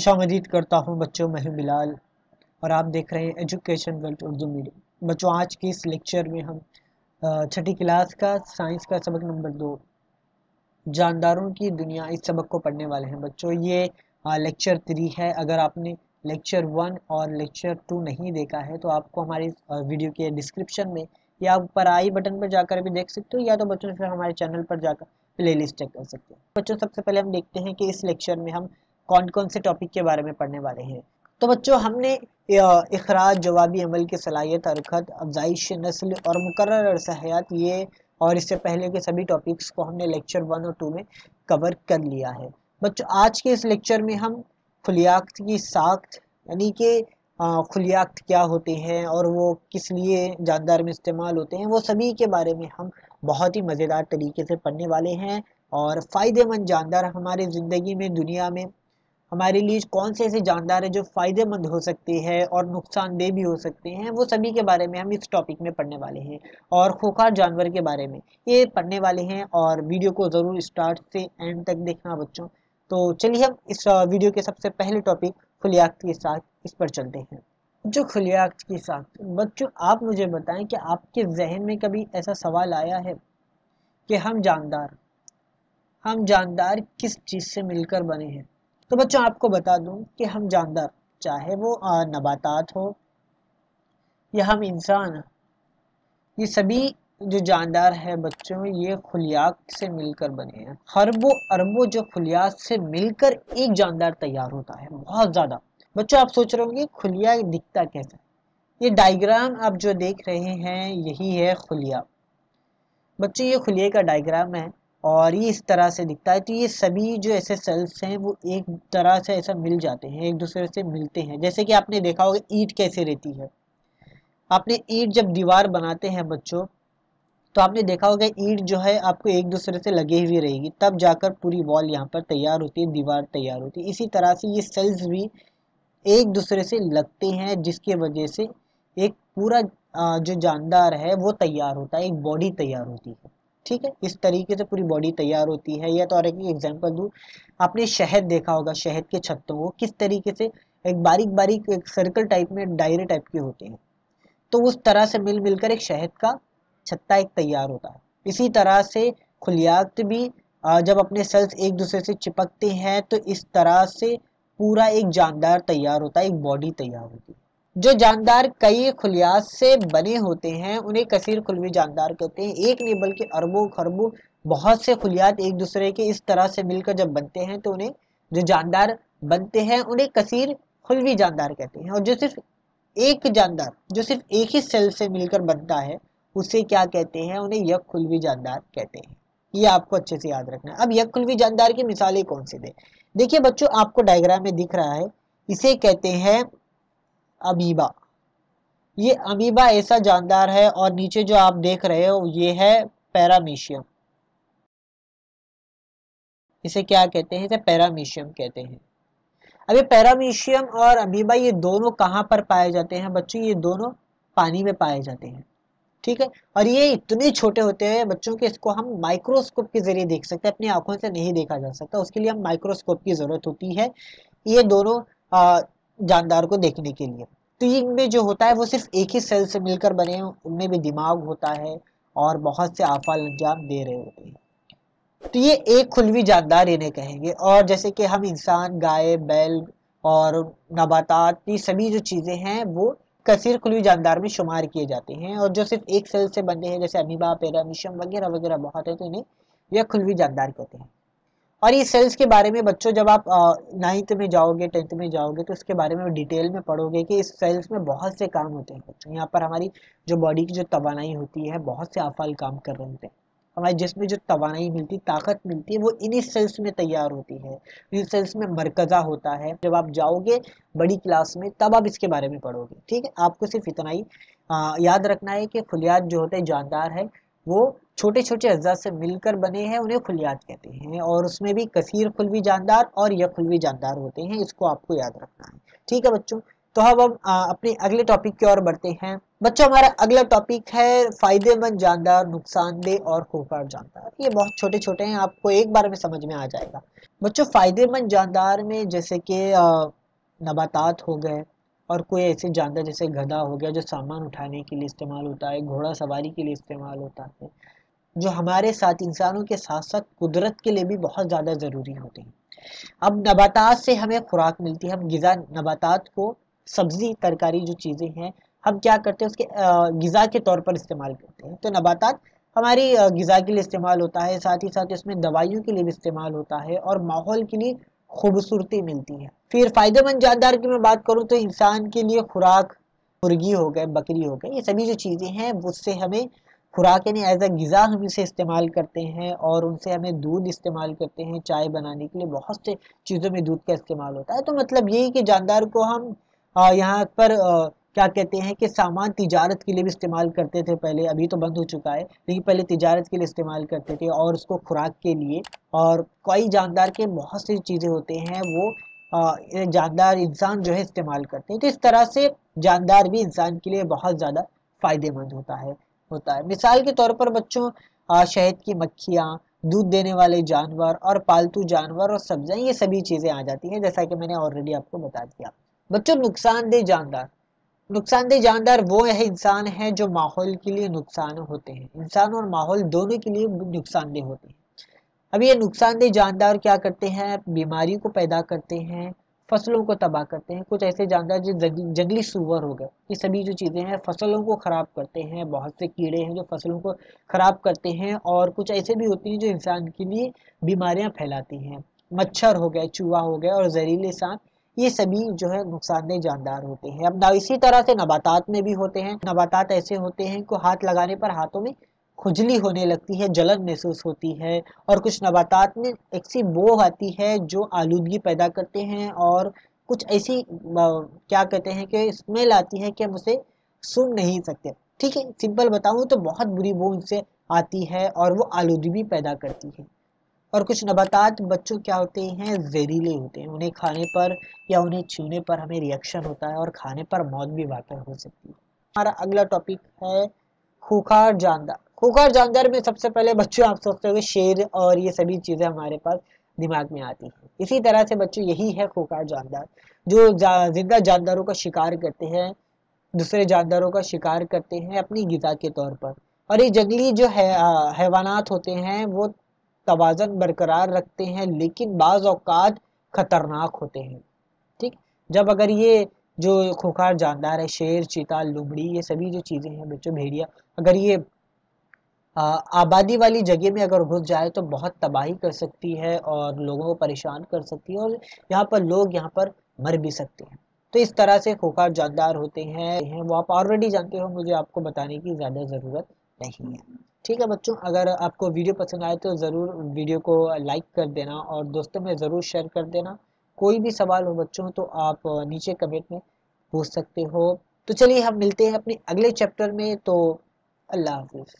खुशामदीद करता हूँ बच्चों, मैं हूं बिलाल और आप देख रहे हैं एजुकेशन वर्ल्ड उर्दू मीडियम। बच्चों, आज के इस लेक्चर में हम छठी क्लास का साइंस का सबक नंबर 2 जानदारों की दुनिया इस सबक को पढ़ने वाले हैं। बच्चों, ये लेक्चर 3 है। अगर आपने लेक्चर 1 और लेक्चर 2 नहीं देखा है तो आपको हमारी वीडियो के डिस्क्रिप्शन में या ऊपर आई बटन पर जाकर भी देख सकते हो, या तो बच्चों फिर हमारे चैनल पर जाकर प्लेलिस्ट चेक कर सकते हो। बच्चों, सबसे पहले हम देखते हैं कि इस लेक्चर में हम कौन कौन से टॉपिक के बारे में पढ़ने वाले हैं। तो बच्चों, हमने इखराज, जवाबी अमल की सलाहियत, हरकत, अफजाइश नस्ल और मुकर्रर अरसा हयात, ये और इससे पहले के सभी टॉपिक्स को हमने लेक्चर 1 और 2 में कवर कर लिया है। बच्चों, आज के इस लेक्चर में हम खुलियात की साख्त, यानी कि खुलियात क्या होते हैं और वो किस लिए जानदार में इस्तेमाल होते हैं, वो सभी के बारे में हम बहुत ही मज़ेदार तरीके से पढ़ने वाले हैं। और फ़ायदेमंद जानदार हमारे ज़िंदगी में, दुनिया में हमारे लिए कौन से ऐसे जानदार हैं जो फ़ायदेमंद हो सकते हैं और नुकसानदेह भी हो सकते हैं, वो सभी के बारे में हम इस टॉपिक में पढ़ने वाले हैं। और खूंखार जानवर के बारे में ये पढ़ने वाले हैं, और वीडियो को ज़रूर स्टार्ट से एंड तक देखना बच्चों। तो चलिए हम इस वीडियो के सबसे पहले टॉपिक खुलियात के साथ इस पर चलते हैं। जो खुलियात के साथ बच्चों, आप मुझे बताएं कि आपके जहन में कभी ऐसा सवाल आया है कि हम जानदार किस चीज़ से मिलकर बने हैं। तो बच्चों, आपको बता दूं कि हम जानदार, चाहे वो नबातात हो या हम इंसान, ये सभी जो जानदार है बच्चों, ये खुलियात से मिलकर बने हैं। खरबों अरबों जो खुलियात से मिलकर एक जानदार तैयार होता है, बहुत ज़्यादा। बच्चों, आप सोच रहे होंगे खुलिया दिखता कैसा है। ये डायग्राम आप जो देख रहे हैं यही है खुलिया। बच्चों, ये खुलिये का डायग्राम है और ये इस तरह से दिखता है। तो ये सभी जो ऐसे सेल्स हैं वो एक तरह से ऐसा मिल जाते हैं, एक दूसरे से मिलते हैं। जैसे कि आपने देखा होगा ईंट कैसे रहती है। आपने ईंट जब दीवार बनाते हैं बच्चों, तो आपने देखा होगा ईंट जो है आपको एक दूसरे से लगे हुई रहेगी, तब जाकर पूरी वॉल यहाँ पर तैयार होती है, दीवार तैयार होती है। इसी तरह से ये सेल्स भी एक दूसरे से लगते हैं, जिसकी वजह से एक पूरा जो जानदार है वो तैयार होता है, एक बॉडी तैयार होती है। ठीक है, इस तरीके से पूरी बॉडी तैयार होती है। या तो और एक एग्जांपल दूँ, आपने शहद देखा होगा, शहद के छत्तों को किस तरीके से एक बारीक बारीक एक सर्कल टाइप में दायरे टाइप के होते हैं, तो उस तरह से मिल मिलकर एक शहद का छत्ता एक तैयार होता है। इसी तरह से खुलियात भी जब अपने सेल्स एक दूसरे से चिपकते हैं तो इस तरह से पूरा एक जानदार तैयार होता है, एक बॉडी तैयार होती है। जो जानदार कई खुलियात से बने होते हैं उन्हें कसीर खुलवी जानदार कहते हैं। एक नहीं बल्कि अरबों खरबों बहुत से खुलियात एक दूसरे के इस तरह से मिलकर जब बनते हैं तो उन्हें जो जानदार बनते हैं उन्हें कसीर खुलवी जानदार कहते हैं। और जो सिर्फ एक जानदार जो सिर्फ एक ही सेल से मिलकर बनता है उसे क्या कहते हैं, उन्हें यक खुलवी जानदार कहते हैं। ये आपको अच्छे से याद रखना है। अब यक खुलवी जानदार की मिसालें कौन सी दे, देखिए बच्चों, आपको डायग्राम में दिख रहा है, इसे कहते हैं अमीबा। ये अमीबा ऐसा जानदार है, और नीचे जो आप देख रहे हो ये है पैरामीशियम। इसे क्या कहते हैं, इसे पैरामीशियम कहते हैं। अब ये पैरामीशियम और अमीबा ये दोनों कहाँ पर पाए जाते हैं बच्चों, ये दोनों पानी में पाए जाते हैं। ठीक है, और ये इतने छोटे होते हैं बच्चों के इसको हम माइक्रोस्कोप के जरिए देख सकते हैं, अपनी आंखों से नहीं देखा जा सकता, उसके लिए हम माइक्रोस्कोप की जरूरत होती है ये दोनों जानदार को देखने के लिए। तो इनमें जो होता है वो सिर्फ एक ही सेल से मिलकर बने हैं, उनमें भी दिमाग होता है और बहुत से आफाल अंजाम दे रहे होते हैं। तो ये एक खुलवी जानदार इन्हें कहेंगे। और जैसे कि हम इंसान, गाय, बैल और नबातात, ये सभी जो चीज़ें हैं वो कसीर खुलवी जानदार में शुमार किए जाते हैं। और जो सिर्फ एक सेल से बने हैं जैसे अमीबा, पैरामीशियम वगैरह वगैरह बहुत है, तो इन्हें यह खुलवी जानदार कहते हैं। और ये सेल्स के बारे में बच्चों जब आप 9th में जाओगे, 10th में जाओगे तो इसके बारे में डिटेल में पढ़ोगे कि इस सेल्स में बहुत से काम होते हैं बच्चों। यहाँ पर हमारी जो बॉडी की जो तवानाई होती है, बहुत से आफाल काम कर रहे होते हैं। हमारे जिस्म में जो तवानाई मिलती, ताकत मिलती है, वो इन्हीं सेल्स में तैयार होती है। इन सेल्स में मरकज़ा होता है। जब आप जाओगे बड़ी क्लास में तब आप इसके बारे में पढ़ोगे। ठीक है, आपको सिर्फ इतना ही याद रखना है कि खुलियात जो होते हैं जानदार है वो छोटे छोटे अज्जा से मिलकर बने हैं, उन्हें खुलियात कहते हैं। और उसमें भी कसीर खुलवी जानदार और यक खुलवी जानदार होते हैं, इसको आपको याद रखना है। ठीक है बच्चों, तो हम अपने अगले टॉपिक की ओर बढ़ते हैं। बच्चों हमारा अगला टॉपिक है फायदेमंद जानदार, नुकसानदेह और खूंखार जानदार। ये बहुत छोटे छोटे हैं, आपको एक बार में समझ में आ जाएगा। बच्चों फायदेमंद जानदार में जैसे कि नबातात हो गए, और कोई ऐसे जानदार जैसे गधा हो गया जो सामान उठाने के लिए इस्तेमाल होता है, घोड़ा सवारी के लिए इस्तेमाल होता है, जो हमारे साथ इंसानों के साथ साथ कुदरत के लिए भी बहुत ज़्यादा ज़रूरी होते हैं। अब नबातात से हमें खुराक मिलती है, हम गिज़ा नबातात को, सब्जी तरकारी जो चीज़ें हैं, हम क्या करते हैं उसके गिज़ा के तौर पर इस्तेमाल करते हैं। तो नबातात हमारी गिज़ा के लिए इस्तेमाल होता है, साथ ही साथ इसमें दवाइयों के लिए भी इस्तेमाल होता है और माहौल के लिए खूबसूरती मिलती है। फिर फ़ायदेमंद जानदार की मैं बात करूँ तो इंसान के लिए खुराक, मुर्गी हो गए, बकरी हो गए, ये सभी जो चीज़ें हैं उससे हमें खुराक यानी एज अ ग़िज़ा हम इसे इस्तेमाल करते हैं, और उनसे हमें दूध इस्तेमाल करते हैं, चाय बनाने के लिए बहुत से चीज़ों में दूध का इस्तेमाल होता है। तो मतलब यही कि जानदार को हम यहाँ पर क्या कहते हैं कि सामान तिजारत के लिए भी इस्तेमाल करते थे पहले, अभी तो बंद हो चुका है, लेकिन पहले तिजारत के लिए इस्तेमाल करते थे और उसको खुराक के लिए। और कई जानदार के बहुत सी चीज़ें होते हैं वो ये जानदार इंसान जो है इस्तेमाल करते हैं। तो इस तरह से जानदार भी इंसान के लिए बहुत ज़्यादा फ़ायदेमंद होता है। मिसाल के तौर पर बच्चों शहद की मक्खियाँ, दूध देने वाले जानवर और पालतू जानवर और सब्जियाँ, ये सभी चीज़ें आ जाती हैं, जैसा कि मैंने ऑलरेडी आपको बता दिया। बच्चों नुकसानदेह जानदार, नुकसानदेह जानदार वो है इंसान है जो माहौल के लिए नुकसान होते हैं, इंसान और माहौल दोनों के लिए नुकसानदेह होते हैं। अब ये नुकसानदेह जानदार क्या करते हैं, बीमारी को पैदा करते हैं, फसलों को तबाह करते हैं। कुछ ऐसे जानदार जो जंगली सूअर हो गए, ये सभी जो चीज़ें हैं फसलों को ख़राब करते हैं। बहुत से कीड़े हैं जो फसलों को ख़राब करते हैं, और कुछ ऐसे भी होते हैं जो इंसान के लिए बीमारियां फैलाती हैं। मच्छर हो गए, चूहा हो गया और जहरीले सांप, ये सभी जो है नुकसानदेह जानदार होते हैं। अब इसी तरह से नबातात में भी होते हैं। नबातात ऐसे होते हैं कि हाथ लगाने पर हाथों में खुजली होने लगती है, जलन महसूस होती है, और कुछ नबातात में एक सी बो आती है जो आलूदगी पैदा करते हैं, और कुछ ऐसी क्या कहते हैं कि स्मेल आती है कि हम उसे सूंघ नहीं सकते। ठीक है, सिंपल बताऊं तो बहुत बुरी बो उनसे आती है और वो आलूदगी भी पैदा करती है। और कुछ नबातात बच्चों क्या होते हैं, जहरीले होते हैं, उन्हें खाने पर या उन्हें छूने पर हमें रिएक्शन होता है और खाने पर मौत भी वाक़ई हो सकती है। हमारा अगला टॉपिक है खूंखार जानदार। खूंखार जानदार में सबसे पहले बच्चों आप सोचते होंगे शेर और ये सभी चीज़ें हमारे पास दिमाग में आती हैं। इसी तरह से बच्चों यही है खूंखार जानदार, जो जिंदा जानदारों का शिकार करते हैं, दूसरे जानदारों का शिकार करते हैं अपनी ग़िज़ा के तौर पर। और ये जंगली जो है हैवानात होते हैं वो तवाज़न बरकरार रखते हैं, लेकिन बाज़ औक़ात ख़तरनाक होते हैं। ठीक, जब अगर ये जो खूंखार जानदार है, शेर, चीता, लोमड़ी, ये सभी जो चीज़ें हैं बच्चों, भेड़िया, अगर ये आबादी वाली जगह में अगर घुस जाए तो बहुत तबाही कर सकती है और लोगों को परेशान कर सकती है, और यहाँ पर लोग यहाँ पर मर भी सकते हैं। तो इस तरह से खूंखार जानदार होते हैं वो आप ऑलरेडी जानते हो, मुझे आपको बताने की ज़्यादा ज़रूरत नहीं है। ठीक है बच्चों, अगर आपको वीडियो पसंद आए तो ज़रूर वीडियो को लाइक कर देना और दोस्तों में ज़रूर शेयर कर देना। कोई भी सवाल हो बच्चों तो आप नीचे कमेंट में पूछ सकते हो। तो चलिए हम मिलते हैं अपने अगले चैप्टर में, तो अल्लाह हाफिज़।